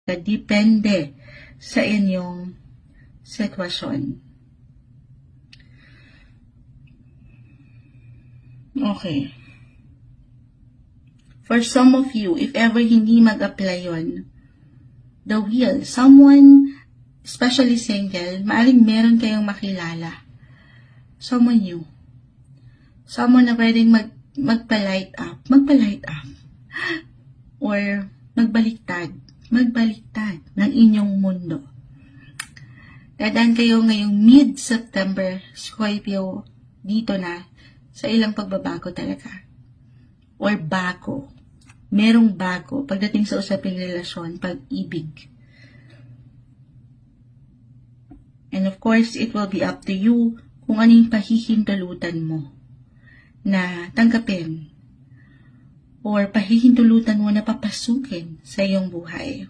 Depende sa inyong sitwasyon. Okay. For some of you, if ever hindi mag-apply yun, the wheel, someone, especially single, maaring meron kayong makilala. Someone new. Someone na pwedeng magpa-light up. Or magbaliktad ng inyong mundo. Dadaan kayo ngayong mid-September, Scorpio, dito na, sa ilang pagbabago talaga. Or bago. Merong bago pagdating sa usaping relasyon, pag-ibig. And of course, it will be up to you kung anong pahihintulutan mo na tanggapin or pahihintulutan mo na papasukin sa iyong buhay.